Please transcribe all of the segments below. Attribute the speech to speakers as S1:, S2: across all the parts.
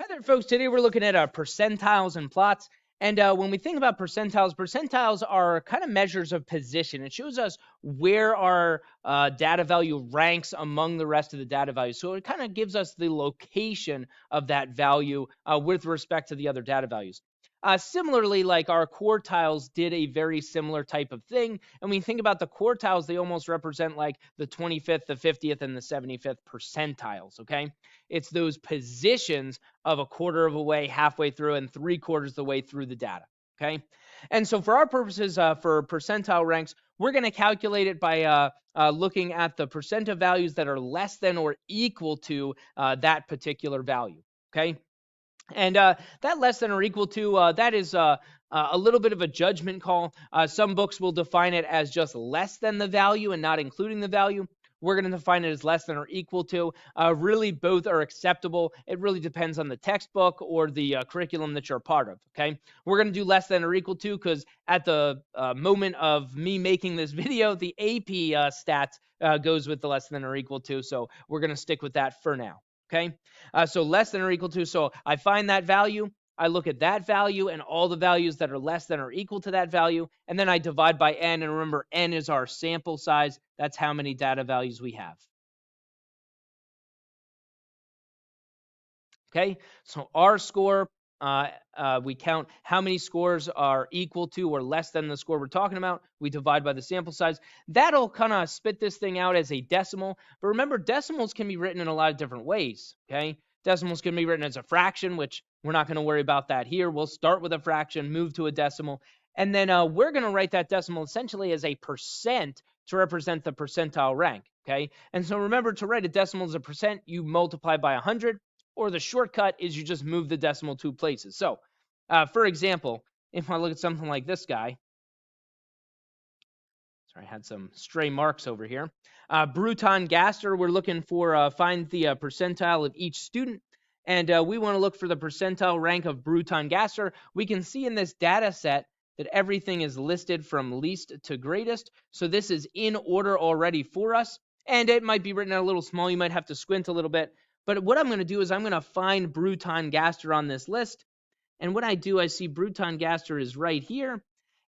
S1: Hi there, folks. Today we're looking at percentiles and plots. And when we think about percentiles, percentiles are kind of measures of position. It shows us where our data value ranks among the rest of the data values. So it kind of gives us the location of that value with respect to the other data values. Similarly, like our quartiles did a very similar type of thing. And when you think about the quartiles, they almost represent like the 25th, the 50th, and the 75th percentiles, okay? It's those positions of a quarter of a way, halfway through, and 3/4 of the way through the data, okay? And so for our purposes, for percentile ranks, we're going to calculate it by looking at the percent of values that are less than or equal to that particular value, okay? And that less than or equal to, that is a little bit of a judgment call. Some books will define it as just less than the value and not including the value. We're going to define it as less than or equal to. Really, both are acceptable. It really depends on the textbook or the curriculum that you're a part of, okay? We're going to do less than or equal to because at the moment of me making this video, the AP stats goes with the less than or equal to, so we're going to stick with that for now. Okay, so less than or equal to. So I find that value, I look at that value and all the values that are less than or equal to that value, and then I divide by n. And remember, n is our sample size. That's how many data values we have. Okay, so our score, we count how many scores are equal to or less than the score we're talking about. We divide by the sample size. That'll kind of spit this thing out as a decimal. But remember, decimals can be written in a lot of different ways, okay? Decimals can be written as a fraction, which we're not going to worry about that here. We'll start with a fraction, move to a decimal, and then we're going to write that decimal essentially as a percent to represent the percentile rank, okay? And so remember, to write a decimal as a percent, you multiply by 100. Or the shortcut is you just move the decimal 2 places. So, for example, if I look at something like this guy, sorry, I had some stray marks over here. Bruton Gaster, we're looking for find the percentile of each student. And we want to look for the percentile rank of Bruton Gaster. We can see in this data set that everything is listed from least to greatest. So this is in order already for us. And it might be written out a little small. You might have to squint a little bit. But what I'm going to do is I'm going to find Bruton Gaster on this list. And when I do, I see Bruton Gaster is right here.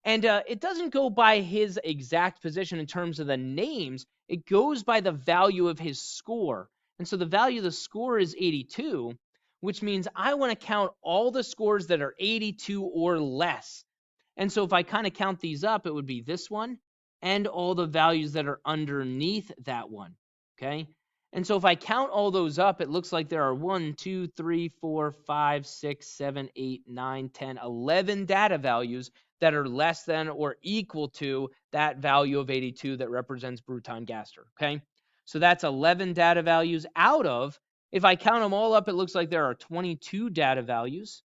S1: And it doesn't go by his exact position in terms of the names. It goes by the value of his score. And so the value of the score is 82, which means I want to count all the scores that are 82 or less. And so if I kind of count these up, it would be this one and all the values that are underneath that one, okay? And so if I count all those up, it looks like there are 1, 2, 3, 4, 5, 6, 7, 8, 9, 10, 11 data values that are less than or equal to that value of 82 that represents Bruton Gaster, okay? So that's 11 data values out of, if I count them all up, it looks like there are 22 data values.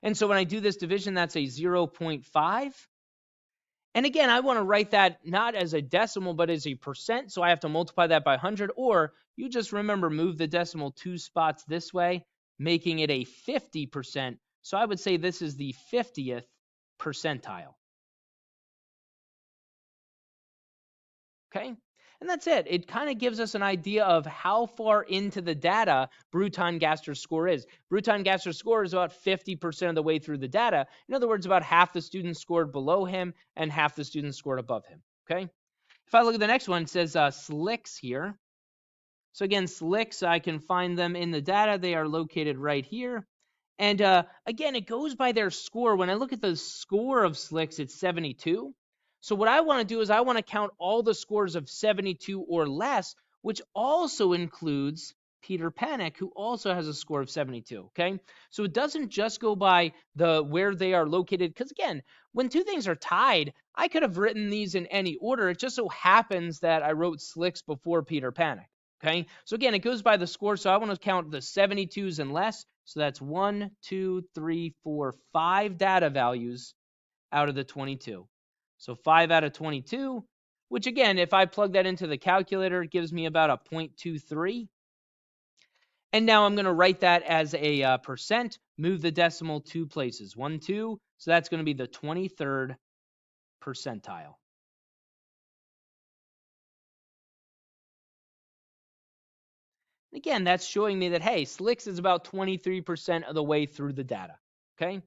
S1: And so when I do this division, that's a 0.5. And again, I want to write that not as a decimal, but as a percent. So I have to multiply that by 100, or you just remember, move the decimal 2 spots this way, making it a 50%. So I would say this is the 50th percentile. Okay. And that's it. It kind of gives us an idea of how far into the data Bruton Gaster's score is. Bruton Gaster's score is about 50% of the way through the data. In other words, about half the students scored below him and half the students scored above him. Okay. If I look at the next one, it says SLICs here. So again, SLICs, I can find them in the data. They are located right here. And again, it goes by their score. When I look at the score of SLICs, it's 72. So what I want to do is I want to count all the scores of 72 or less, which also includes Peter Panic, who also has a score of 72, okay? So it doesn't just go by where they are located, because again, when two things are tied, I could have written these in any order. It just so happens that I wrote SLICs before Peter Panic, okay? So again, it goes by the score, so I want to count the 72s and less. So that's 1, 2, 3, 4, 5 data values out of the 22. So 5 out of 22, which again, if I plug that into the calculator, it gives me about a 0.23. And now I'm going to write that as a percent, move the decimal 2 places, 1, 2. So that's going to be the 23rd percentile. Again, that's showing me that, hey, SLIX is about 23% of the way through the data. Okay.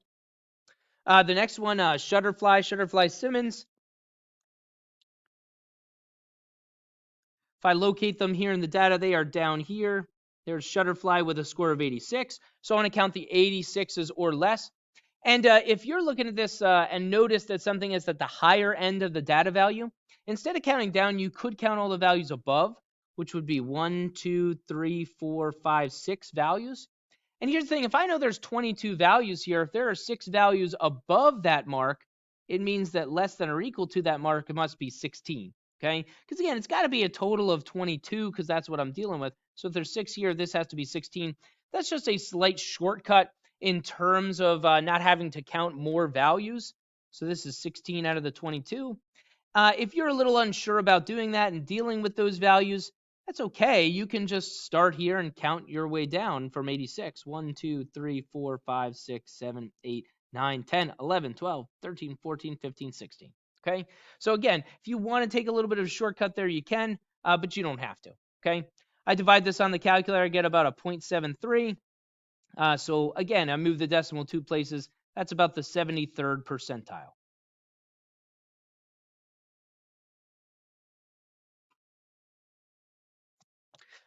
S1: The next one, Shutterfly Simmons. If I locate them here in the data, they are down here. There's Shutterfly with a score of 86. So I want to count the 86s or less. And if you're looking at this and notice that something is at the higher end of the data value, instead of counting down, you could count all the values above, which would be 1, 2, 3, 4, 5, 6 values. And here's the thing, if I know there's 22 values here, if there are 6 values above that mark, it means that less than or equal to that mark, it must be 16, okay? Because again, it's got to be a total of 22 because that's what I'm dealing with. So if there's 6 here, this has to be 16. That's just a slight shortcut in terms of not having to count more values. So this is 16 out of the 22. If you're a little unsure about doing that and dealing with those values, that's okay. You can just start here and count your way down from 86. 1, 2, 3, 4, 5, 6, 7, 8, 9, 10, 11, 12, 13, 14, 15, 16. Okay? So again, if you want to take a little bit of a shortcut there, you can, but you don't have to. Okay? I divide this on the calculator, I get about a 0.73. So again, I move the decimal 2 places. That's about the 73rd percentile.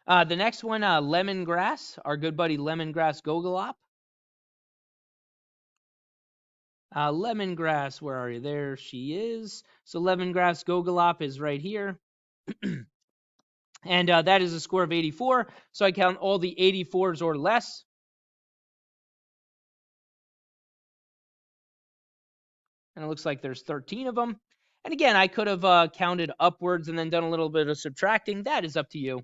S1: The next one, lemongrass, our good buddy lemongrass Gogolop. Lemongrass, where are you? There she is. So lemongrass Gogolop is right here. And that is a score of 84. So I count all the 84s or less. And it looks like there's 13 of them. And again, I could have counted upwards and then done a little bit of subtracting. That is up to you.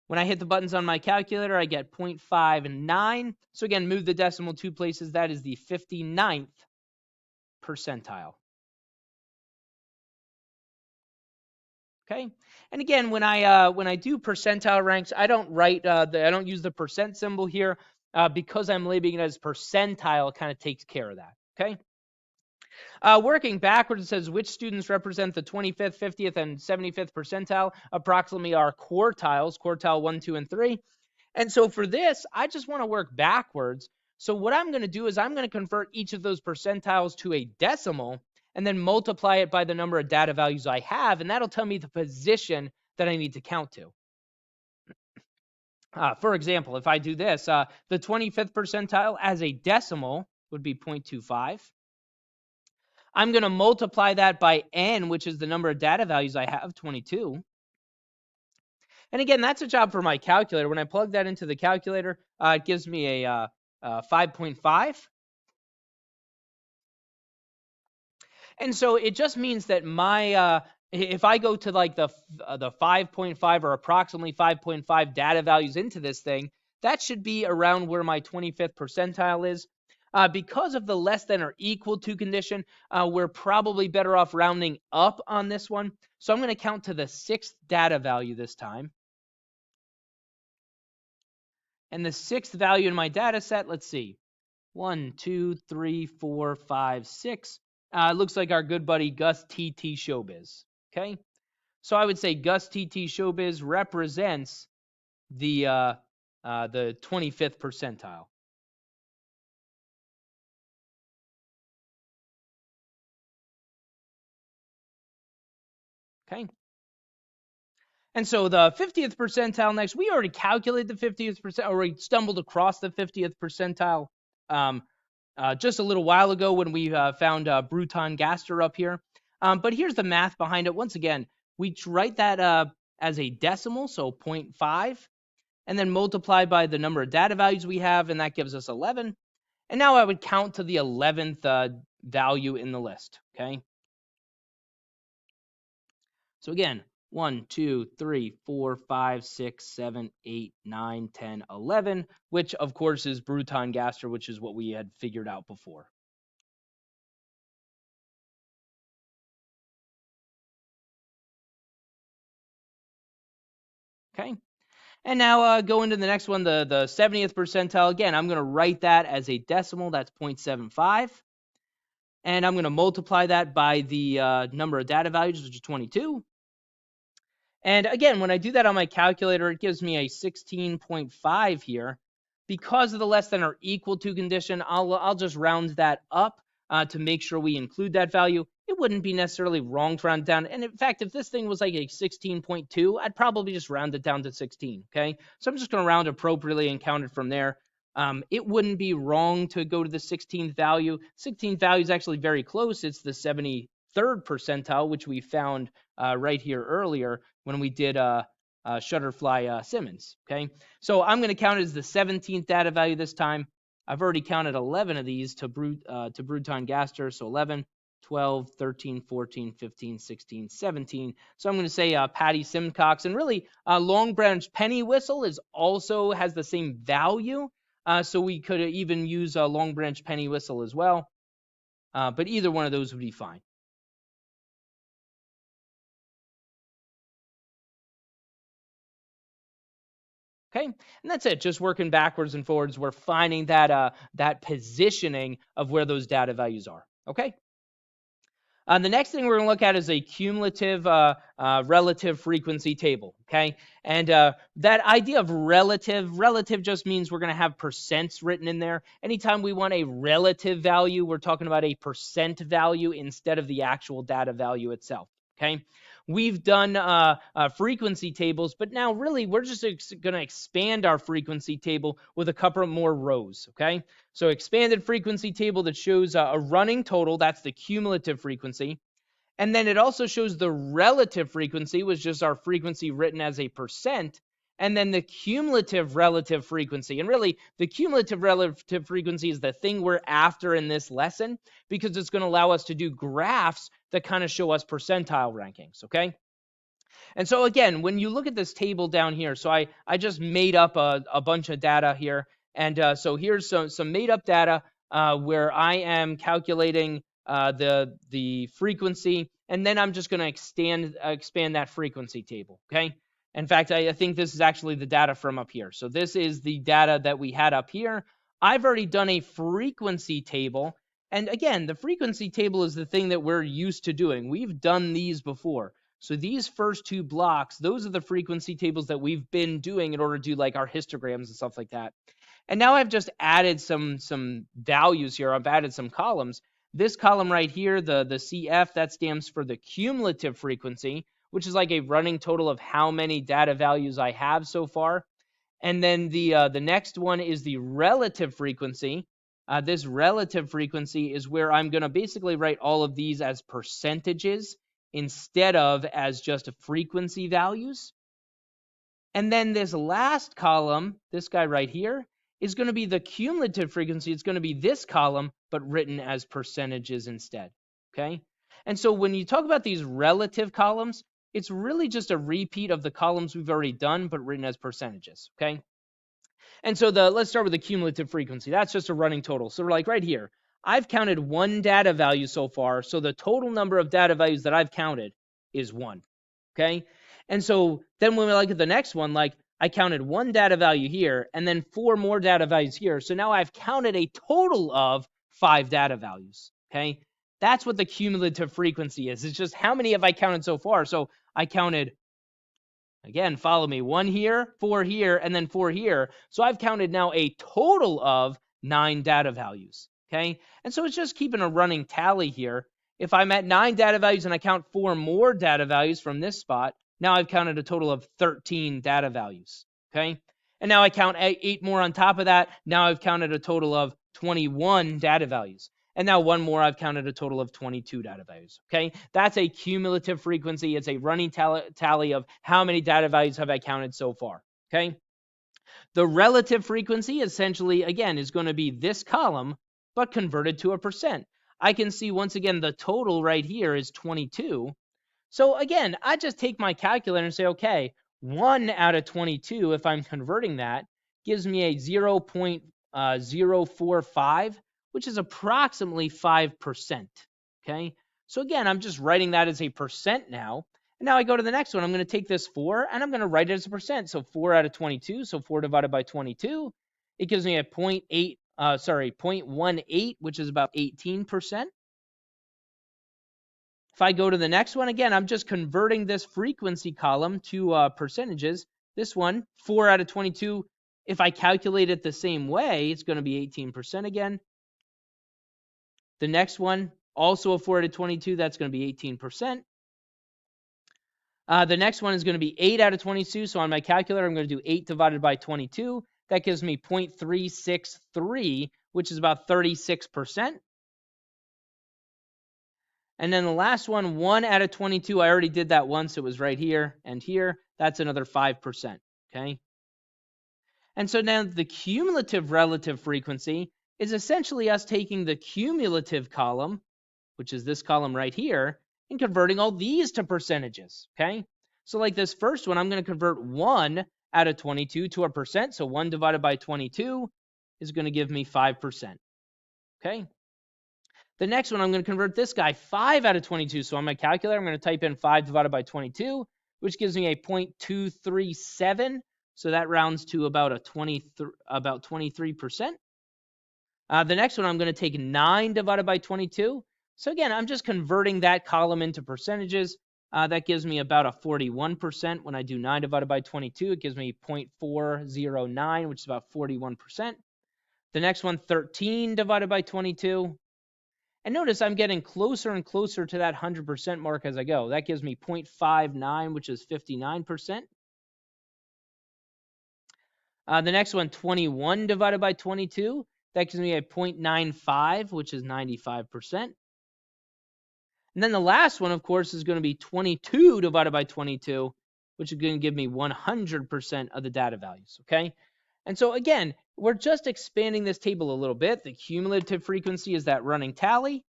S1: When I hit the buttons on my calculator, I get 0.59. So again, move the decimal 2 places. That is the 59th percentile. Okay, and again, when I do percentile ranks, I don't write I don't use the percent symbol here because I'm labeling it as percentile. Kind of takes care of that. Okay. Working backwards, it says which students represent the 25th, 50th, and 75th percentile. Approximately are quartiles, quartile 1, 2, and 3. And so for this, I just want to work backwards. So what I'm going to do is I'm going to convert each of those percentiles to a decimal and then multiply it by the number of data values I have, and that'll tell me the position that I need to count to. For example, if I do this, the 25th percentile as a decimal would be 0.25. I'm going to multiply that by n, which is the number of data values I have, 22. And again, that's a job for my calculator. When I plug that into the calculator, it gives me a 5.5. And so it just means that my if I go to like the 5.5 or approximately 5.5 data values into this thing, that should be around where my 25th percentile is. Because of the less than or equal to condition, we're probably better off rounding up on this one. So I'm going to count to the 6th data value this time. And the 6th value in my data set, let's see, 1, 2, 3, 4, 5, 6. Looks like our good buddy Gus TT Showbiz. Okay, so I would say Gus TT Showbiz represents the 25th percentile. Okay. And so the 50th percentile next, we already calculated the 50th percentile, or we stumbled across the 50th percentile just a little while ago when we found Bruton Gaster up here. But here's the math behind it. Once again, we write that as a decimal, so 0.5, and then multiply by the number of data values we have, and that gives us 11. And now I would count to the 11th value in the list, okay? So again, 1, 2, 3, 4, 5, 6, 7, 8, 9, 10, 11, which of course is Bruton Gaster, which is what we had figured out before. Okay. And now go into the next one, the 70th percentile. Again, I'm going to write that as a decimal. That's 0.75. And I'm going to multiply that by the number of data values, which is 22. And again, when I do that on my calculator, it gives me a 16.5 here. Because of the less than or equal to condition, I'll just round that up to make sure we include that value. It wouldn't be necessarily wrong to round down. And in fact, if this thing was like a 16.2, I'd probably just round it down to 16, okay? So I'm just going to round appropriately and count it from there. It wouldn't be wrong to go to the 16th value. 16th value is actually very close. It's the 73rd percentile, which we found right here earlier when we did Shutterfly Simmons, okay? So I'm going to count it as the 17th data value this time. I've already counted 11 of these to Bruton-Gaster, so 11, 12, 13, 14, 15, 16, 17. So I'm going to say Patty Simcox. And really, Long Branch Penny Whistle has the same value. So we could even use Long Branch Penny Whistle as well. But either one of those would be fine. Okay, and that's it. Just working backwards and forwards, we're finding that positioning of where those data values are. Okay. The next thing we're going to look at is a cumulative relative frequency table, okay? And that idea of relative just means we're going to have percents written in there. Anytime we want a relative value, we're talking about a percent value instead of the actual data value itself, okay? We've done frequency tables, but now really we're just going to expand our frequency table with a couple more rows, okay? So expanded frequency table that shows a running total, that's the cumulative frequency. And then it also shows the relative frequency, which is just our frequency written as a percent. And then the cumulative relative frequency. And really, the cumulative relative frequency is the thing we're after in this lesson because it's going to allow us to do graphs that kind of show us percentile rankings, okay? And so again, when you look at this table down here, so I just made up a bunch of data here. And so here's some made up data where I am calculating the frequency, and then I'm just going to expand that frequency table, okay? In fact, I think this is actually the data from up here. So this is the data that we had up here. I've already done a frequency table. And again, the frequency table is the thing that we're used to doing. We've done these before. So these first two blocks, those are the frequency tables that we've been doing in order to do like our histograms and stuff like that. And now I've just added some values here. I've added some columns. This column right here, the CF, that stands for the cumulative frequency, which is like a running total of how many data values I have so far. And then the next one is the relative frequency. This relative frequency is where I'm going to basically write all of these as percentages instead of as just frequency values. And then this last column, this guy right here, is going to be the cumulative frequency. It's going to be this column, but written as percentages instead, okay? And so when you talk about these relative columns, it's really just a repeat of the columns we've already done, but written as percentages, okay? And so let's start with the cumulative frequency. That's just a running total. So we're like right here, I've counted one data value so far. So the total number of data values that I've counted is 1. Okay. And so then when we look at the next one, like I counted one data value here and then 4 more data values here. So now I've counted a total of 5 data values. Okay. That's what the cumulative frequency is. It's just how many have I counted so far? So I counted, again, follow me, 1 here, 4 here, and then 4 here. So I've counted now a total of 9 data values, okay? And so it's just keeping a running tally here. If I'm at 9 data values and I count 4 more data values from this spot, now I've counted a total of 13 data values, okay? And now I count 8 more on top of that. Now I've counted a total of 21 data values. And now 1 more, I've counted a total of 22 data values, okay? That's a cumulative frequency. It's a running tally of how many data values have I counted so far, okay? The relative frequency essentially, again, is going to be this column, but converted to a percent. I can see, once again, the total right here is 22. So again, I just take my calculator and say, okay, 1 out of 22, if I'm converting that, gives me a 0.045, which is approximately 5%, okay? So again, I'm just writing that as a percent now. And now I go to the next one. I'm going to take this 4, and I'm going to write it as a percent. So 4 out of 22, so 4 divided by 22, it gives me a 0.18, which is about 18%. If I go to the next one, again, I'm just converting this frequency column to percentages. This one, 4 out of 22, if I calculate it the same way, it's going to be 18% again. The next one, also a 4 out of 22, that's going to be 18%. The next one is going to be 8 out of 22. So on my calculator, I'm going to do 8 divided by 22. That gives me 0.363, which is about 36%. And then the last one, 1 out of 22, I already did that once. It was right here and here. That's another 5%, okay? And so now the cumulative relative frequency is essentially us taking the cumulative column, which is this column right here, and converting all these to percentages, okay? So like this first one, I'm going to convert 1 out of 22 to a percent. So 1 divided by 22 is going to give me 5%, okay? The next one, I'm going to convert this guy 5 out of 22. So on my calculator, I'm going to type in 5 divided by 22, which gives me a 0.237. So that rounds to about 23%. The next one, I'm going to take 9 divided by 22. So again, I'm just converting that column into percentages. That gives me about a 41%. When I do 9 divided by 22, it gives me 0.409, which is about 41%. The next one, 13 divided by 22. And notice I'm getting closer and closer to that 100% mark as I go. That gives me 0.59, which is 59%. The next one, 21 divided by 22. That gives me a 0.95, which is 95%. And then the last one, of course, is going to be 22 divided by 22, which is going to give me 100% of the data values, okay? And so again, we're just expanding this table a little bit. The cumulative frequency is that running tally.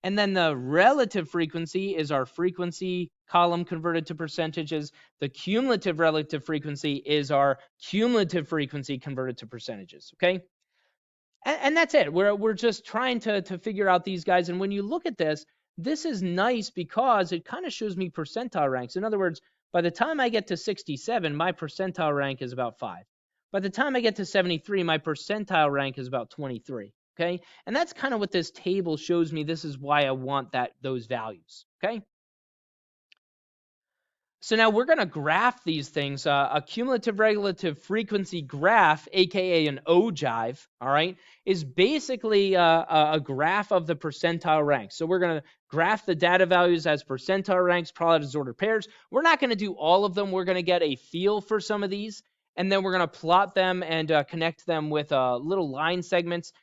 S1: And then the relative frequency is our frequency column converted to percentages. The cumulative relative frequency is our cumulative frequency converted to percentages, okay? And that's it. We're just trying to figure out these guys. And when you look at this, this is nice because it kind of shows me percentile ranks. In other words, by the time I get to 67, my percentile rank is about 5. By the time I get to 73, my percentile rank is about 23. Okay, and that's kind of what this table shows me. This is why I want those values. Okay. So now we're going to graph these things. A cumulative relative frequency graph, aka an ogive, all right, is basically a graph of the percentile ranks. So we're going to graph the data values as percentile ranks, probability disordered pairs. We're not going to do all of them. We're going to get a feel for some of these, and then we're going to plot them and connect them with little line segments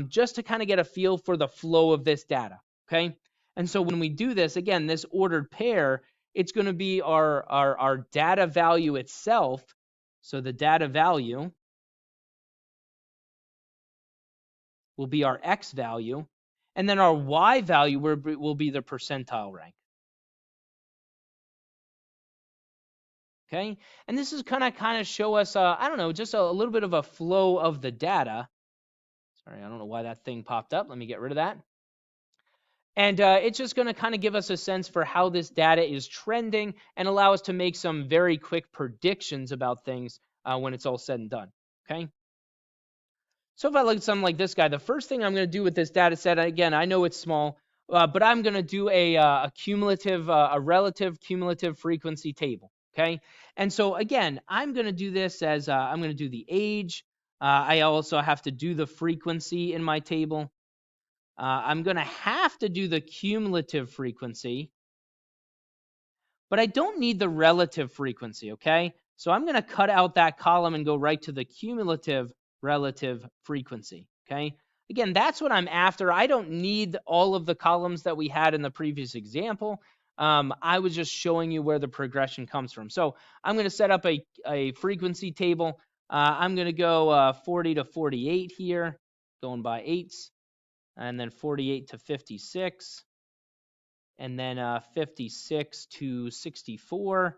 S1: just to kind of get a feel for the flow of this data. Okay, and so when we do this, again, this ordered pair, it's going to be our data value itself. So the data value will be our X value. And then our Y value will be the percentile rank. Okay. And this is kind of show us, I don't know, just a little bit of a flow of the data. Sorry, I don't know why that thing popped up. Let me get rid of that. And it's just going to kind of give us a sense for how this data is trending and allow us to make some very quick predictions about things when it's all said and done, okay? So if I look at something like this guy, the first thing I'm going to do with this data set, again, I know it's small, but I'm going to do a relative cumulative frequency table, okay? And so again, I'm going to do this as I'm going to do the age. I also have to do the frequency in my table. I'm going to have to do the cumulative frequency, but I don't need the relative frequency, okay? So I'm going to cut out that column and go right to the cumulative relative frequency, okay? Again, that's what I'm after. I don't need all of the columns that we had in the previous example. I was just showing you where the progression comes from. So I'm going to set up a frequency table. I'm going to go 40 to 48 here, going by 8s. And then 48 to 56, and then 56 to 64.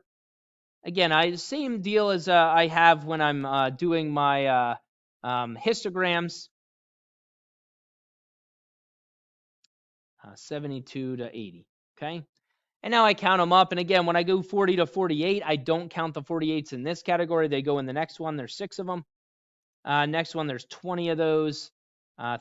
S1: Again, same deal as I have when I'm doing my histograms. 72 to 80, okay? And now I count them up, and again, when I go 40 to 48, I don't count the 48s in this category. They go in the next one. There's 6 of them. Next one, there's 20 of those,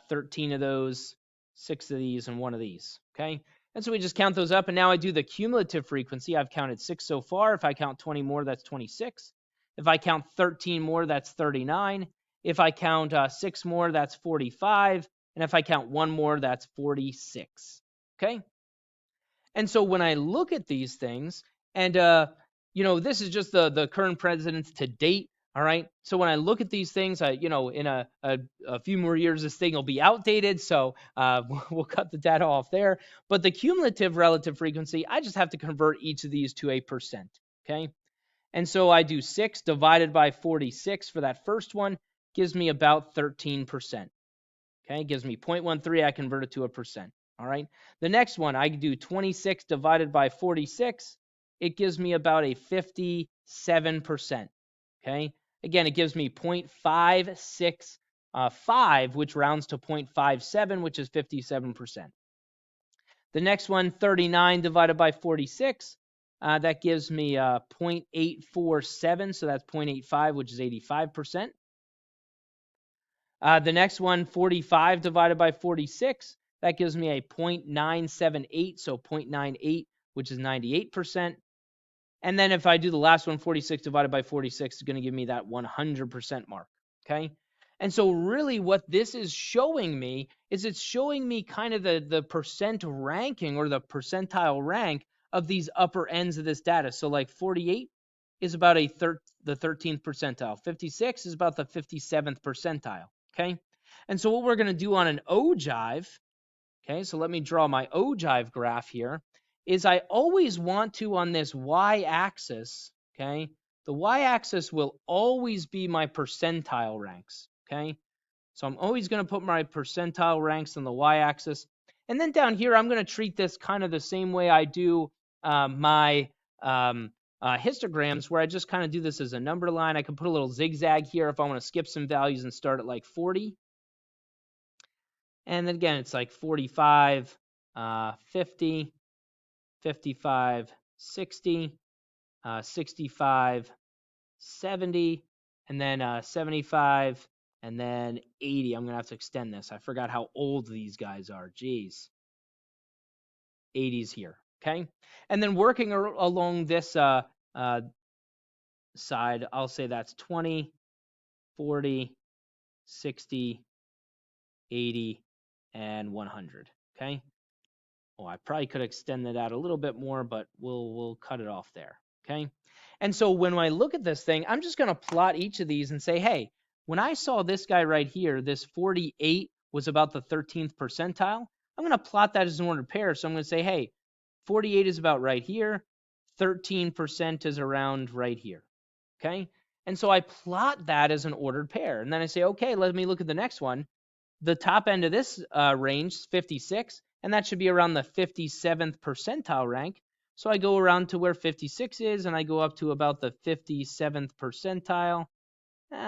S1: 13 of those, 6 of these, and 1 of these, okay? And so we just count those up, and now I do the cumulative frequency. I've counted 6 so far. If I count 20 more, that's 26. If I count 13 more, that's 39. If I count 6 more, that's 45. And if I count 1 more, that's 46. Okay? And so when I look at these things, and this is just the current presidents to date. All right. So when I look at these things, in a few more years, this thing will be outdated. So we'll cut the data off there. But the cumulative relative frequency, I just have to convert each of these to a percent. Okay. And so I do 6 divided by 46 for that first one, gives me about 13%. Okay, gives me 0.13. I convert it to a percent. All right. The next one, I do 26 divided by 46. It gives me about a 57%. Okay. Again, it gives me 0.565, which rounds to 0.57, which is 57%. The next one, 39 divided by 46. That gives me 0.847. So that's 0.85, which is 85%. The next one, 45 divided by 46, that gives me a 0.978, so 0.98, which is 98%. And then if I do the last one, 46 divided by 46, is going to give me that 100% mark, okay? And so really what this is showing me is it's showing me kind of the percent ranking or the percentile rank of these upper ends of this data. So like 48 is about the 13th percentile. 56 is about the 57th percentile. Okay, and so what we're going to do on an ogive, okay, so let me draw my ogive graph here, is I always want to, on this y-axis, okay, the y-axis will always be my percentile ranks, okay? So I'm always going to put my percentile ranks on the y-axis. And then down here, I'm going to treat this kind of the same way I do my histograms, where I just kind of do this as a number line. I can put a little zigzag here if I want to skip some values and start at like 40. And then again, it's like 45, 50, 55, 60, 65, 70, and then 75, and then 80. I'm going to have to extend this. I forgot how old these guys are. Geez. 80s here. Okay. And then working along this side, I'll say that's 20, 40, 60, 80, and 100. Okay. Oh, I probably could extend that out a little bit more, but we'll cut it off there. Okay. And so when I look at this thing, I'm just going to plot each of these and say, hey, when I saw this guy right here, this 48 was about the 13th percentile. I'm going to plot that as an ordered pair. So I'm going to say, hey, 48 is about right here. 13% is around right here. Okay. And so I plot that as an ordered pair. And then I say, okay, let me look at the next one. The top end of this range is 56, and that should be around the 57th percentile rank. So I go around to where 56 is, and I go up to about the 57th percentile,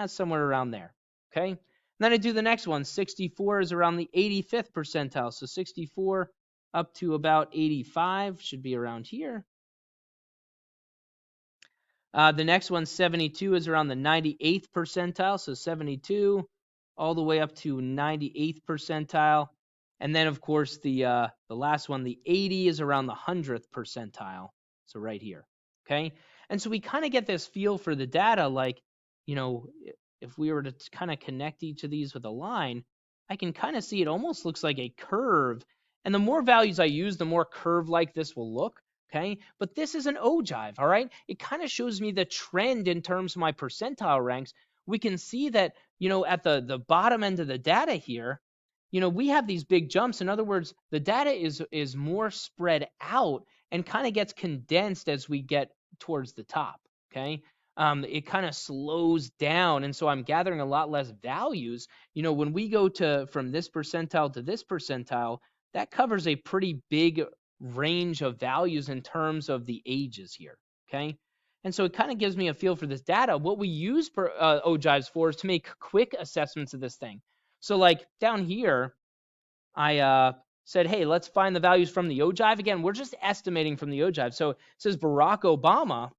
S1: somewhere around there. Okay. And then I do the next one. 64 is around the 85th percentile. So 64 up to about 85 should be around here. The next one, 72, is around the 98th percentile. So 72 all the way up to 98th percentile. And then, of course, the last one, the 80, is around the 100th percentile. So right here. Okay. And so we kind of get this feel for the data, like, if we were to kind of connect each of these with a line, I can kind of see it almost looks like a curve. And the more values I use, the more curve-like this will look. Okay, but this is an ogive, all right? It kind of shows me the trend in terms of my percentile ranks. We can see that, at the bottom end of the data here, we have these big jumps. In other words, the data is more spread out and kind of gets condensed as we get towards the top, okay? It kind of slows down, and so I'm gathering a lot less values. When we go from this percentile to this percentile, that covers a pretty big range of values in terms of the ages here, okay? And so it kind of gives me a feel for this data. What we use ogives for is to make quick assessments of this thing. So like down here, I said, hey, let's find the values from the ogive. Again, we're just estimating from the ogive. So it says Barack Obama.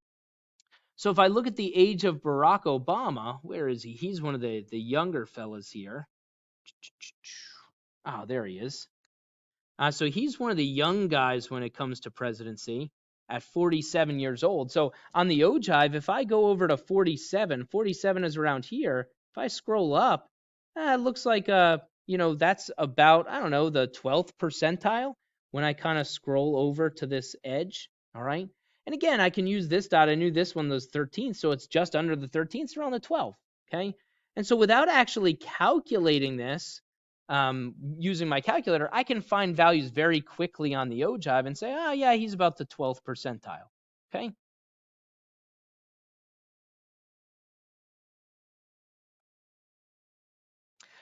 S1: So if I look at the age of Barack Obama, where is he? He's one of the younger fellas here. Oh, there he is. So he's one of the young guys when it comes to presidency at 47 years old. So on the ogive, if I go over to 47, 47 is around here. If I scroll up, it looks like, that's about, I don't know, the 12th percentile when I kind of scroll over to this edge. All right. And again, I can use this dot. I knew this one was 13th, so it's just under the 13th, around the 12th. Okay. And so without actually calculating this, using my calculator, I can find values very quickly on the ogive and say, oh, yeah, he's about the 12th percentile. Okay.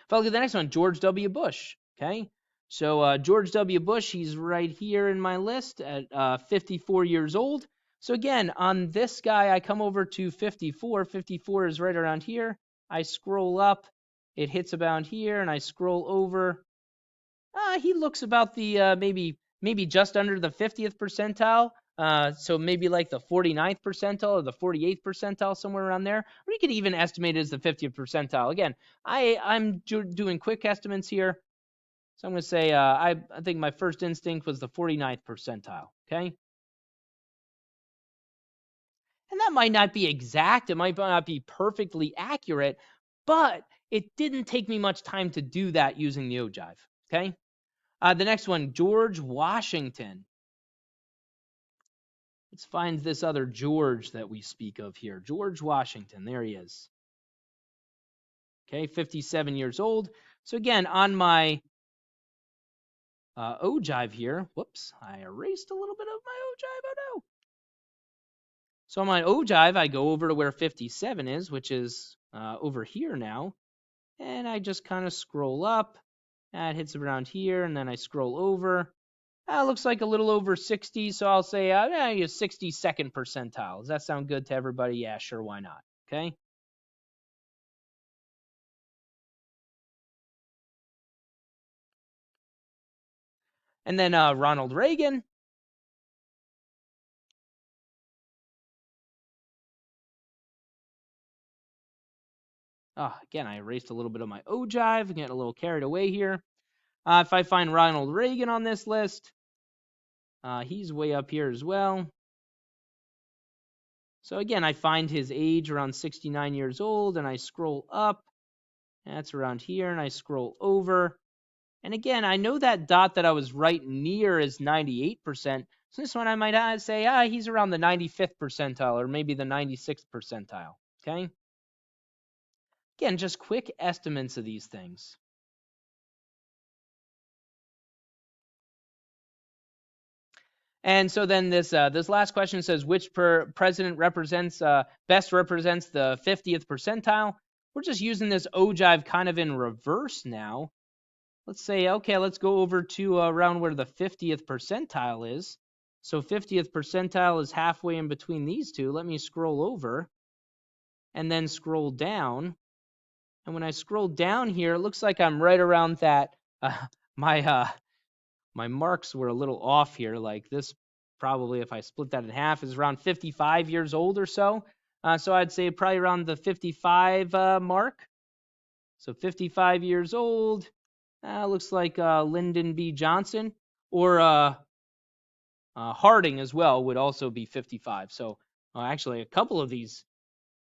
S1: If I look at the next one, George W. Bush. Okay. So George W. Bush, he's right here in my list at 54 years old. So again, on this guy, I come over to 54. 54 is right around here. I scroll up. It hits about here, and I scroll over. He looks about the maybe just under the 50th percentile. So maybe like the 49th percentile or the 48th percentile, somewhere around there. Or you could even estimate it as the 50th percentile. Again, I'm doing quick estimates here. So I'm going to say I think my first instinct was the 49th percentile. Okay. And that might not be exact. It might not be perfectly accurate, but it didn't take me much time to do that using the ogive. Okay. The next one, George Washington. Let's find this other George that we speak of here. George Washington. There he is. Okay, 57 years old. So again, on my ogive here, whoops, I erased a little bit of my ogive. Oh no. So on my ogive, I go over to where 57 is, which is over here now. And I just kind of scroll up. It hits around here, and then I scroll over. Looks like a little over 60, so I'll say 62nd percentile. Does that sound good to everybody? Yeah, sure, why not? Okay. And then Ronald Reagan. Again, I erased a little bit of my ogive. I'm getting a little carried away here. If I find Ronald Reagan on this list, he's way up here as well. So again, I find his age around 69 years old, and I scroll up. That's around here, and I scroll over. And again, I know that dot that I was right near is 98%. So this one I might say, he's around the 95th percentile or maybe the 96th percentile. Okay. Again, just quick estimates of these things. And so then this last question says, which president best represents the 50th percentile? We're just using this ogive kind of in reverse now. Let's say, okay, let's go over to around where the 50th percentile is. So 50th percentile is halfway in between these two. Let me scroll over and then scroll down. And when I scroll down here, it looks like I'm right around that. My marks were a little off here. Like this, probably if I split that in half, is around 55 years old or so. So I'd say probably around the 55 mark. So 55 years old. Looks like Lyndon B. Johnson or Harding as well would also be 55. So actually a couple of these,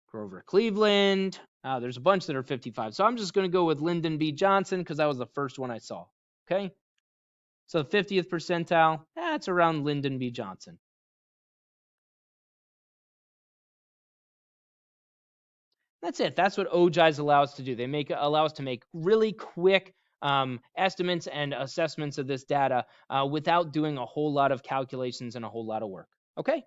S1: Grover Cleveland. There's a bunch that are 55. So I'm just going to go with Lyndon B. Johnson because that was the first one I saw. Okay. So the 50th percentile, that's around Lyndon B. Johnson. That's it. That's what ogives allow us to do. They allow us to make really quick estimates and assessments of this data without doing a whole lot of calculations and a whole lot of work. Okay.